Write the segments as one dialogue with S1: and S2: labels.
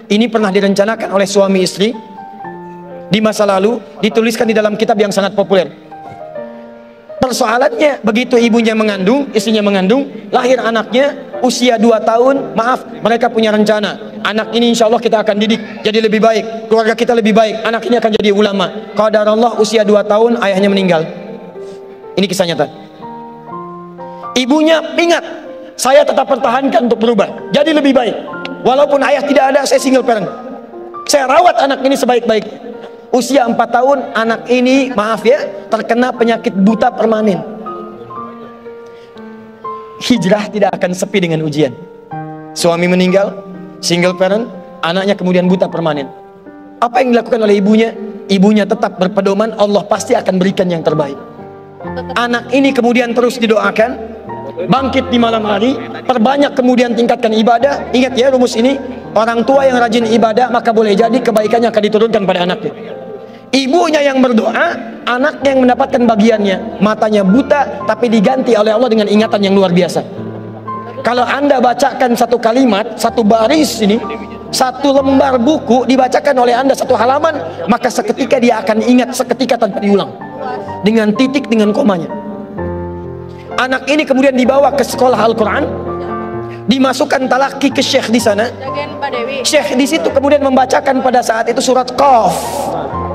S1: Ini pernah direncanakan oleh suami istri di masa lalu, dituliskan di dalam kitab yang sangat populer. Persoalannya, begitu ibunya mengandung, istrinya mengandung, lahir anaknya usia 2 tahun, maaf, mereka punya rencana, anak ini insya Allah kita akan didik jadi lebih baik, keluarga kita lebih baik, anak ini akan jadi ulama. Qadarullah usia 2 tahun ayahnya meninggal. Ini kisah nyata. Ibunya ingat, saya tetap pertahankan untuk berubah jadi lebih baik, walaupun ayah tidak ada, saya single parent, saya rawat anak ini sebaik-baik. Usia 4 tahun anak ini, maaf ya, terkena penyakit buta permanen. Hijrah tidak akan sepi dengan ujian. Suami meninggal, single parent, anaknya kemudian buta permanen. Apa yang dilakukan oleh ibunya? Ibunya tetap berpedoman, Allah pasti akan berikan yang terbaik. Anak ini kemudian terus didoakan, bangkit di malam hari, perbanyak kemudian tingkatkan ibadah. Ingat ya rumus ini, orang tua yang rajin ibadah maka boleh jadi kebaikannya akan diturunkan pada anaknya. Ibunya yang berdoa, anaknya yang mendapatkan bagiannya. Matanya buta tapi diganti oleh Allah dengan ingatan yang luar biasa. Kalau Anda bacakan satu kalimat, satu baris ini, satu lembar buku dibacakan oleh Anda satu halaman, maka seketika dia akan ingat seketika tanpa diulang, dengan titik, dengan komanya. Anak ini kemudian dibawa ke sekolah Al-Quran, dimasukkan talaki ke syekh di sana. Syekh di situ kemudian membacakan pada saat itu surat Qaf,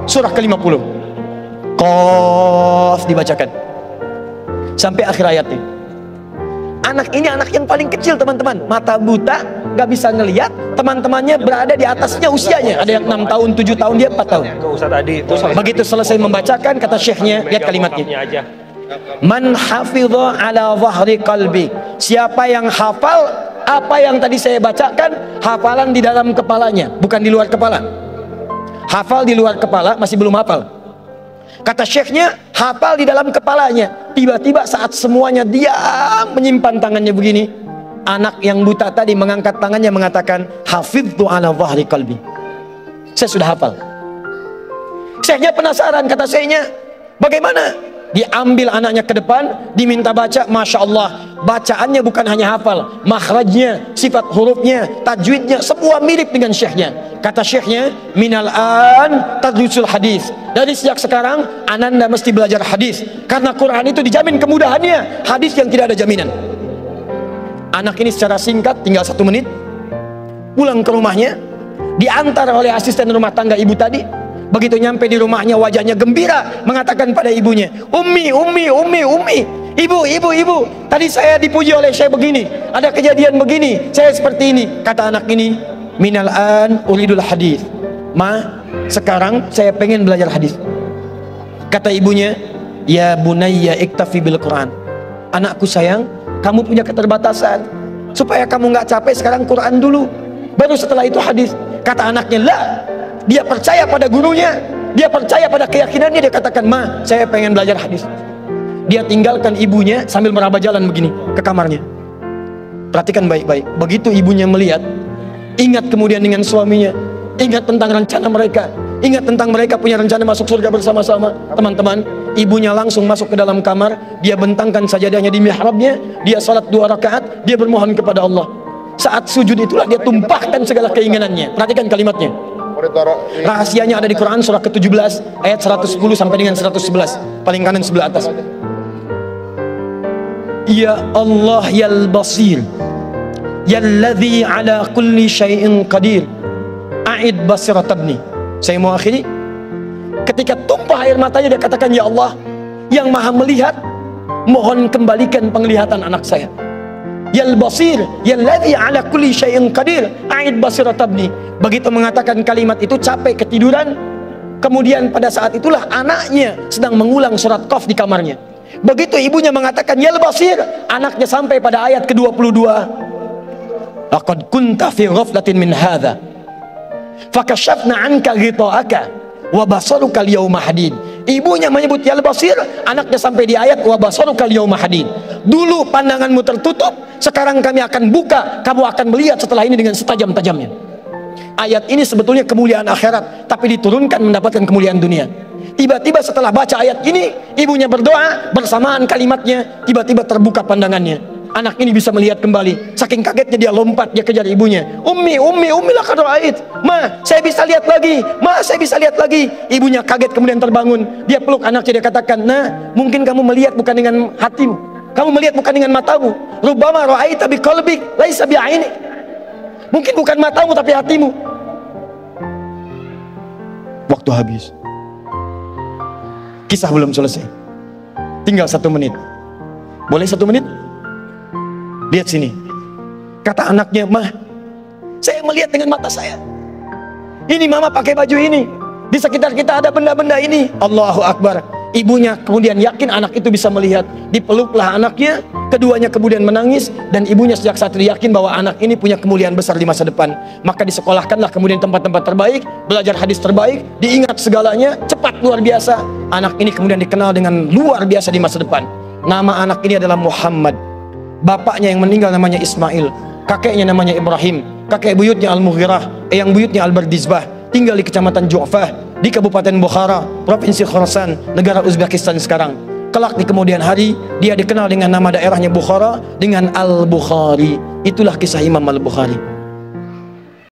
S1: surah ke-50. Qaf dibacakan sampai akhir ayatnya. Anak ini anak yang paling kecil teman-teman, mata buta, nggak bisa ngelihat. Teman-temannya berada di atasnya usianya, ada yang 6 tahun, 7 tahun, dia 4 tahun. Begitu selesai membacakan, kata syekhnya, lihat kalimatnya, man hafidha ala zahri qalbi, siapa yang hafal apa yang tadi saya bacakan, hafalan di dalam kepalanya, bukan di luar kepala. Hafal di luar kepala masih belum hafal. Kata syekhnya, hafal di dalam kepalanya. Tiba-tiba saat semuanya diam menyimpan tangannya begini, anak yang buta tadi mengangkat tangannya mengatakan, hafidhu ala zahri qalbi, saya sudah hafal. Syekhnya penasaran, kata syekhnya, bagaimana? Diambil anaknya ke depan, diminta baca. Masya Allah, bacaannya bukan hanya hafal, makhrajnya, sifat hurufnya, tajwidnya, semua mirip dengan syekhnya. Kata syekhnya, minal an tadrusul hadis, dari sejak sekarang ananda mesti belajar hadis, karena Quran itu dijamin kemudahannya, hadis yang tidak ada jaminan. Anak ini secara singkat, tinggal 1 menit pulang ke rumahnya, diantar oleh asisten rumah tangga ibu tadi. Begitu nyampe di rumahnya, wajahnya gembira, mengatakan pada ibunya, Ummi, Ummi, Ummi, Ummi, ibu, ibu, ibu, tadi saya dipuji oleh saya begini, ada kejadian begini, saya seperti ini. Kata anak ini, minal an uridul hadis, ma, sekarang saya pengen belajar hadis. Kata ibunya, ya bunayya iktafi bil Quran, anakku sayang, kamu punya keterbatasan, supaya kamu nggak capek sekarang Quran dulu, baru setelah itu hadis. Kata anaknya, lah, dia percaya pada gurunya, dia percaya pada keyakinannya, dia katakan, ma, saya pengen belajar hadis. Dia tinggalkan ibunya sambil meraba jalan begini ke kamarnya. Perhatikan baik-baik. Begitu ibunya melihat, ingat kemudian dengan suaminya, ingat tentang rencana mereka, ingat tentang mereka punya rencana masuk surga bersama-sama. Teman-teman, ibunya langsung masuk ke dalam kamar, dia bentangkan sajadahnya di mihrabnya, dia salat 2 rakaat, dia bermohon kepada Allah. Saat sujud itulah dia tumpahkan segala keinginannya. Perhatikan kalimatnya. Rahasianya ada di Quran surah ke-17 ayat 110 sampai dengan 111, paling kanan sebelah atas. Ya Allah yal basir, yalladzi ala kulli syai'in qadir, a'id basiratabni. Saya mau akhiri. Ketika tumpah air matanya, dia katakan, ya Allah yang maha melihat, mohon kembalikan penglihatan anak saya. Yal basir, yalladzi ala kulli syai'in qadir, a'id basiratabni. Begitu mengatakan kalimat itu, capek ketiduran. Kemudian pada saat itulah anaknya sedang mengulang surat Qaf di kamarnya. Begitu ibunya mengatakan yal basir, anaknya sampai pada ayat ke-22. Laqad kunta fi ghaflatin min hadza fakashafna 'anka ghita'aka wa basaruka al-yawma hadid. Ibunya menyebut yal basir, anaknya sampai di ayat wa basaruka al-yawma hadid. Dulu pandanganmu tertutup, sekarang kami akan buka, kamu akan melihat setelah ini dengan setajam-tajamnya. Ayat ini sebetulnya kemuliaan akhirat, tapi diturunkan mendapatkan kemuliaan dunia. Tiba-tiba setelah baca ayat ini, ibunya berdoa, bersamaan kalimatnya, tiba-tiba terbuka pandangannya. anak ini bisa melihat kembali. Saking kagetnya dia lompat, dia kejar ibunya. Ummi laqad ra'ait. Ma, saya bisa lihat lagi. Ma, saya bisa lihat lagi. Ibunya kaget kemudian terbangun. Dia peluk anaknya, dia katakan, "Nah, mungkin kamu melihat bukan dengan hatimu. Kamu melihat bukan dengan matamu. Rubbama ra'aita biqalbik laisa bi'ainik." Mungkin bukan matamu tapi hatimu. Waktu habis. Kisah belum selesai. Tinggal 1 menit. Boleh 1 menit? Lihat sini. Kata anaknya, "Mah, saya melihat dengan mata saya. Ini mama pakai baju ini. Di sekitar kita ada benda-benda ini." Allahu Akbar. Ibunya kemudian yakin anak itu bisa melihat. Dipeluklah anaknya. Keduanya kemudian menangis. Dan ibunya sejak saat itu yakin bahwa anak ini punya kemuliaan besar di masa depan. Maka disekolahkanlah kemudian tempat-tempat terbaik. Belajar hadis terbaik. Diingat segalanya. Cepat luar biasa. Anak ini kemudian dikenal dengan luar biasa di masa depan. Nama anak ini adalah Muhammad. Bapaknya yang meninggal namanya Ismail. Kakeknya namanya Ibrahim. Kakek buyutnya Al-Mughirah. Eyang buyutnya Al-Bardizbah. Tinggal di kecamatan Ju'fah, di Kabupaten Bukhara, Provinsi Khorasan, negara Uzbekistan sekarang. Kelak di kemudian hari, dia dikenal dengan nama daerahnya Bukhara, dengan Al-Bukhari. Itulah kisah Imam Al-Bukhari.